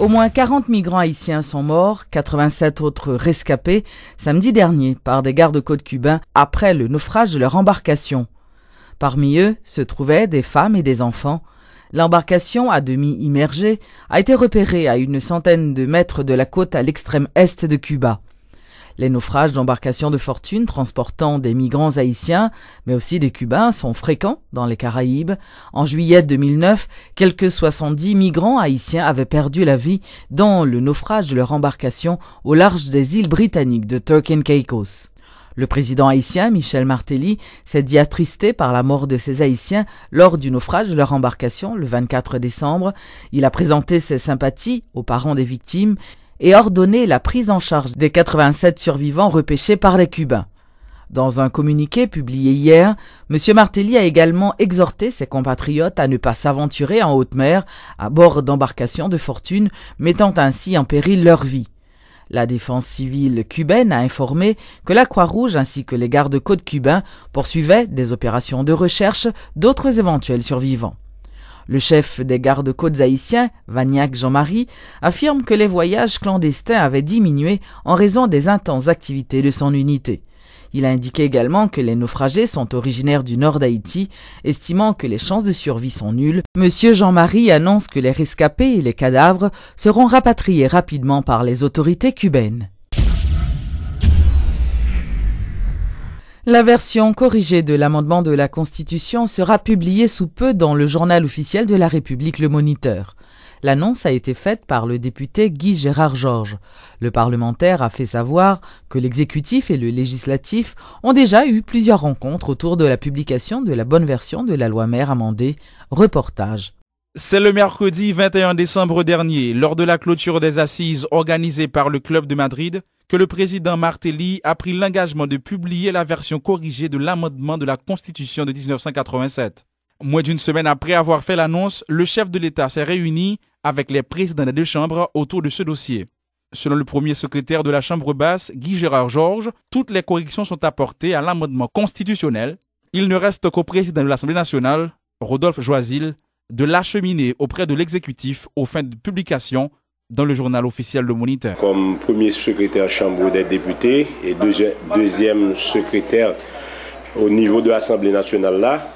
Au moins 40 migrants haïtiens sont morts, 87 autres rescapés, samedi dernier par des gardes-côtes cubains après le naufrage de leur embarcation. Parmi eux se trouvaient des femmes et des enfants. L'embarcation, à demi immergée, a été repérée à une centaine de mètres de la côte à l'extrême est de Cuba. Les naufrages d'embarcations de fortune transportant des migrants haïtiens, mais aussi des Cubains, sont fréquents dans les Caraïbes. En juillet 2009, quelques 70 migrants haïtiens avaient perdu la vie dans le naufrage de leur embarcation au large des îles britanniques de Turks and Caicos. Le président haïtien, Michel Martelly, s'est dit attristé par la mort de ces Haïtiens lors du naufrage de leur embarcation le 24 décembre. Il a présenté ses sympathies aux parents des victimes et ordonné la prise en charge des 87 survivants repêchés par les Cubains. Dans un communiqué publié hier, M. Martelly a également exhorté ses compatriotes à ne pas s'aventurer en haute mer à bord d'embarcations de fortune, mettant ainsi en péril leur vie. La défense civile cubaine a informé que la Croix-Rouge ainsi que les gardes-côtes cubains poursuivaient des opérations de recherche d'autres éventuels survivants. Le chef des gardes-côtes haïtiens, Vagnac Jean-Marie, affirme que les voyages clandestins avaient diminué en raison des intenses activités de son unité. Il a indiqué également que les naufragés sont originaires du nord d'Haïti, estimant que les chances de survie sont nulles. Monsieur Jean-Marie annonce que les rescapés et les cadavres seront rapatriés rapidement par les autorités cubaines. La version corrigée de l'amendement de la Constitution sera publiée sous peu dans le journal officiel de la République, Le Moniteur. L'annonce a été faite par le député Guy Gérard Georges. Le parlementaire a fait savoir que l'exécutif et le législatif ont déjà eu plusieurs rencontres autour de la publication de la bonne version de la loi mère amendée. Reportage. C'est le mercredi 21 décembre dernier, lors de la clôture des assises organisées par le Club de Madrid, que le président Martelly a pris l'engagement de publier la version corrigée de l'amendement de la Constitution de 1987. Moins d'une semaine après avoir fait l'annonce, le chef de l'État s'est réuni avec les présidents des deux chambres autour de ce dossier. Selon le premier secrétaire de la Chambre basse, Guy Gérard Georges, toutes les corrections sont apportées à l'amendement constitutionnel. Il ne reste qu'au président de l'Assemblée nationale, Rodolphe Joisille, de l'acheminer auprès de l'exécutif aux fins de publication dans le journal officiel Le Moniteur. Comme premier secrétaire Chambre des députés et deuxième secrétaire au niveau de l'Assemblée nationale là,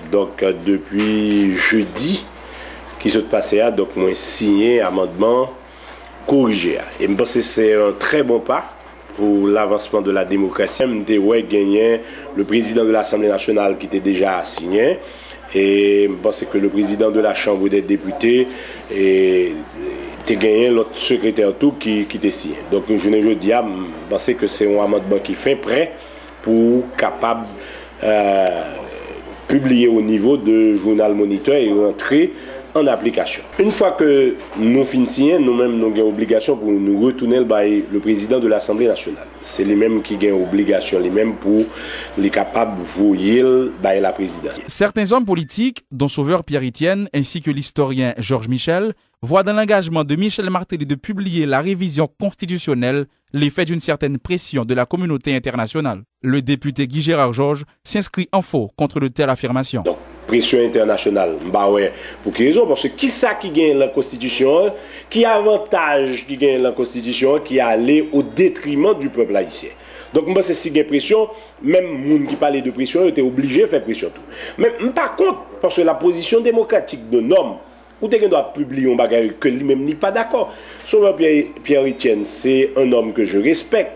donc depuis jeudi qui se passait, donc moi signé amendement corrigé. Et je pense que c'est un très bon pas pour l'avancement de la démocratie. Je gagné le président de l'Assemblée nationale qui était déjà signé. Et je pense que le président de la Chambre des députés a gagné l'autre secrétaire tout qui était signé. Donc je dis, je pense que c'est un amendement qui fait prêt pour capable publier au niveau de journal Moniteur et rentrer en application. Une fois que nous finissons, nous-mêmes nous avons obligation pour nous retourner le président de l'Assemblée nationale. C'est les mêmes qui ont obligation, les mêmes pour les capables de voyer la présidence. Certains hommes politiques, dont Sauveur Pierre-Etienne ainsi que l'historien Georges Michel, voient dans l'engagement de Michel Martelly de publier la révision constitutionnelle l'effet d'une certaine pression de la communauté internationale. Le député Guy Gérard Georges s'inscrit en faux contre de telles affirmations. Donc, pression internationale, pour quelle raison? Parce que qui ça qui gagne la Constitution, qui avantage qui gagne la Constitution, qui allait au détriment du peuple haïtien. Donc, moi, c'est si il y a pression, même les gens qui parlaient de pression, étaient obligés de faire pression tout. Mais par contre, parce que la position démocratique d'un homme, ou quelqu'un doit publier un bagage que lui-même n'est pas d'accord. Sauveur Pierre-Etienne, c'est un homme que je respecte.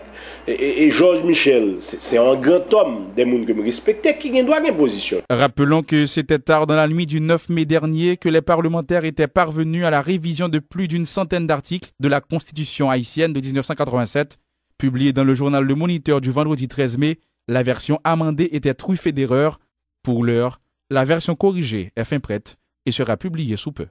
Et Georges Michel, c'est un grand homme, des gens que je respecte, qui doit avoir une position. Rappelons que c'était tard dans la nuit du 9 mai dernier que les parlementaires étaient parvenus à la révision de plus d'une centaine d'articles de la Constitution haïtienne de 1987. Publiée dans le journal Le Moniteur du vendredi 13 mai, la version amendée était truffée d'erreurs. Pour l'heure, la version corrigée est fin prête et sera publiée sous peu.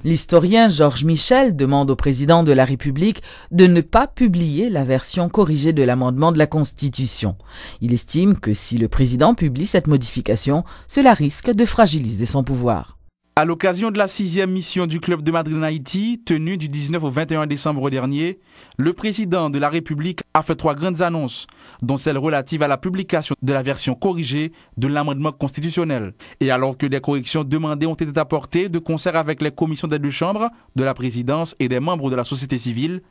L'historien Georges Michel demande au président de la République de ne pas publier la version corrigée de l'amendement de la Constitution. Il estime que si le président publie cette modification, cela risque de fragiliser son pouvoir. À l'occasion de la 6e mission du Club de Madrid en Haïti, tenue du 19 au 21 décembre dernier, le président de la République a fait 3 grandes annonces, dont celle relative à la publication de la version corrigée de l'amendement constitutionnel. Et alors que des corrections demandées ont été apportées de concert avec les commissions des 2 chambres, de la présidence et des membres de la société civile,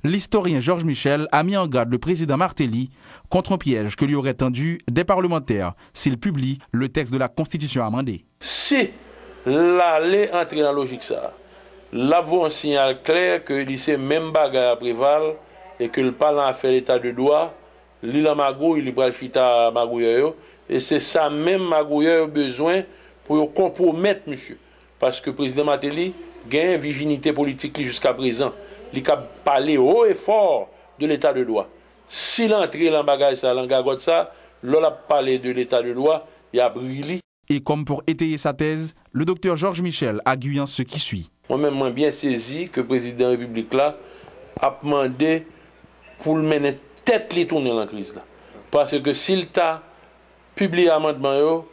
l'historien Georges Michel a mis en garde le président Martelly contre un piège que lui auraient tendu des parlementaires s'il publie le texte de la Constitution amendée. Si l'aller entrer dans la logique ça, là vaut un signal clair que c'est même bagarre à préval et que le parlement a fait l'état de droit, l'île a magouille, il va chita magouille, et c'est ça même magouille a besoin pour compromettre monsieur. Parce que le président Martelly gagne une virginité politique jusqu'à présent. Il a parlé haut et fort de l'état de droit. Si l'entrée dans bagage ça, l'engagote ça, l'on a parlé de l'état de droit, il a brûlé. Et comme pour étayer sa thèse, le docteur Georges Michel a guillant ce qui suit. Moi-même, moi bien saisi que le président de la République là a demandé pour le mener tête les tourner dans la crise là. Parce que s'il t'a publié l'amendement,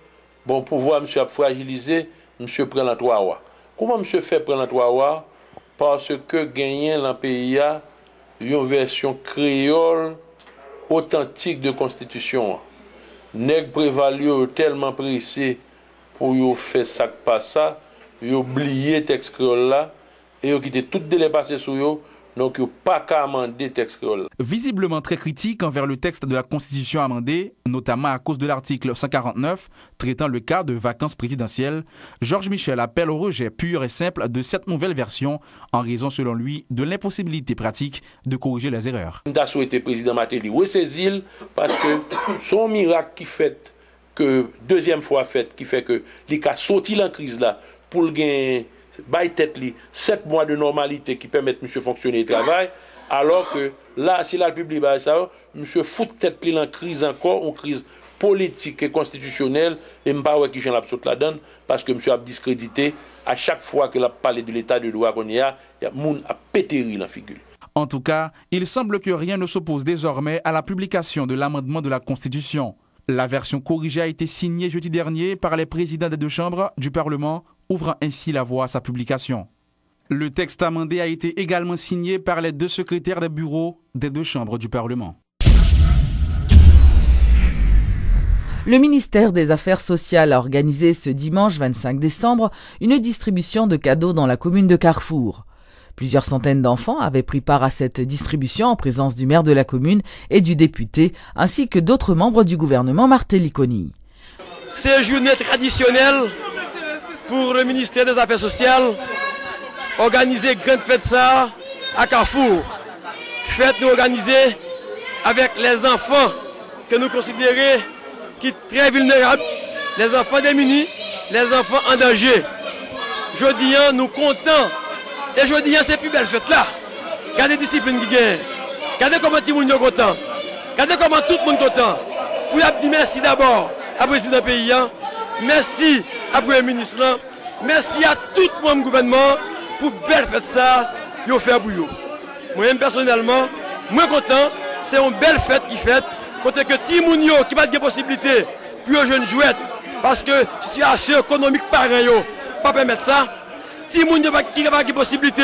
bon pouvoir monsieur a fragilisé, monsieur prend la 3 mois. Comment monsieur fait prendre la 3 mois? Parce que gagner dans le pays a une version créole authentique de constitution. Nèg prévalu tellement pressé pour yo faire ça pas ça, yo oublié texte créole là et yo quitté tout délai passé sur yo, donc yo pas qu'à amender texte créole. Visiblement très critique envers le texte de la Constitution amendée, notamment à cause de l'article 149 traitant le cas de vacances présidentielles, Georges Michel appelle au rejet pur et simple de cette nouvelle version en raison selon lui de l'impossibilité pratique de corriger les erreurs. On a souhaité le président Martelly ressaisir parce que son miracle qui fait que deuxième fois fait qui fait que il a sorti la crise là pour le gagner bail tête li 7 mois de normalité qui permettent monsieur fonctionner et travail alors que là si la publie ça monsieur fout tête li en crise encore une crise politique et constitutionnelle et m'pa ouais qui j'en l'absoute la donne parce que monsieur a discrédité à chaque fois qu'il a parlé de l'état de droit qu'on y a moun a pétéri la figure. En tout cas, il semble que rien ne s'oppose désormais à la publication de l'amendement de la Constitution. La version corrigée a été signée jeudi dernier par les présidents des 2 chambres du Parlement, ouvrant ainsi la voie à sa publication. Le texte amendé a été également signé par les 2 secrétaires des bureaux des 2 chambres du Parlement. Le ministère des Affaires sociales a organisé ce dimanche 25 décembre une distribution de cadeaux dans la commune de Carrefour. Plusieurs centaines d'enfants avaient pris part à cette distribution en présence du maire de la commune et du député, ainsi que d'autres membres du gouvernement Martelly-Conille. C'est une journée traditionnelle pour le ministère des Affaires sociales, organiser grande fête ça à Carrefour. Fête nous organisée avec les enfants que nous considérons qui sont très vulnérables, les enfants démunis, les enfants en danger. Jeudi, nous comptons. Et je dis, c'est plus belle fête là. Regardez la discipline qui gagne. Regardez comment tout le monde est content. Regardez comment tout le monde est content. Pour dire merci d'abord à président du pays. Merci à premier ministre. Merci à tout le monde gouvernement pour belle fête ça. Ils ont fait pour vous. Moi-même personnellement, moi content. C'est une belle fête qui fait. Côté que Timounio qui n'a pas de possibilité pour les jeunes jouets. Parce que la situation économique pareille, pas permettre ça. Si moun yo qui a pas possibilité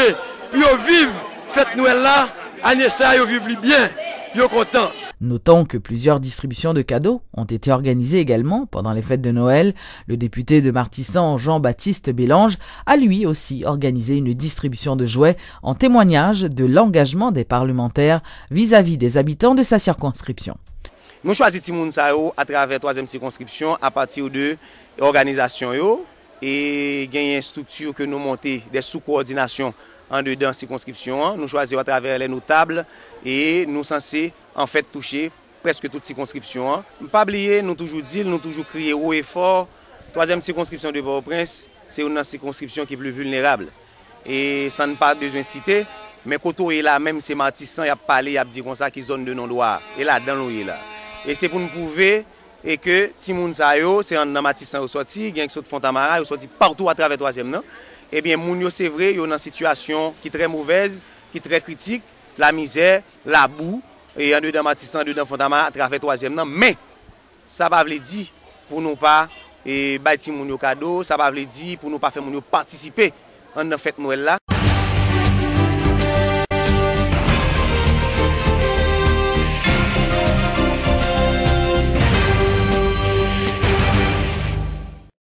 puis yo vivre fête Noël là, année ça yo vivre bien, yo content. Notons que plusieurs distributions de cadeaux ont été organisées également pendant les fêtes de Noël. Le député de Martissan, Jean-Baptiste Bélange, a lui aussi organisé une distribution de jouets en témoignage de l'engagement des parlementaires vis-à-vis des habitants de sa circonscription. Nous choisissons Timoun Sao à travers la 3e circonscription à partir de l'organisation et gagner une structure que nous montons des sous-coordinations en dedans circonscription. Nous choisissons à travers les notables et nous censés en fait toucher presque toute circonscription. Ne pas oublier, nous toujours dit, nous toujours crier haut et fort. 3e circonscription de Port-au-Prince, c'est une circonscription qui est plus vulnérable. Et ça n'a pas besoin de citer, mais quand on est là, même c'est Martissan, il a parlé, il a dit comme ça, qui zone de non-droit. Et là, dans l'eau, là. Et c'est pour nous prouver et que Timoun Sayo, c'est un Martissan au sorti, il y a un Fontamara, il sorti partout à travers 3e. Non? Eh bien, Mounio, c'est vrai, il y a une situation qui est très mauvaise, qui est très critique, la misère, la boue, et en dedans Martissan, dedans Fontamara, à travers 3e. Non? Mais, ça va vous dire pour nous pas et bay ti moun yo cadeau, ça pas veut dire pour nous pas faire moun yo participer en fête Noël là.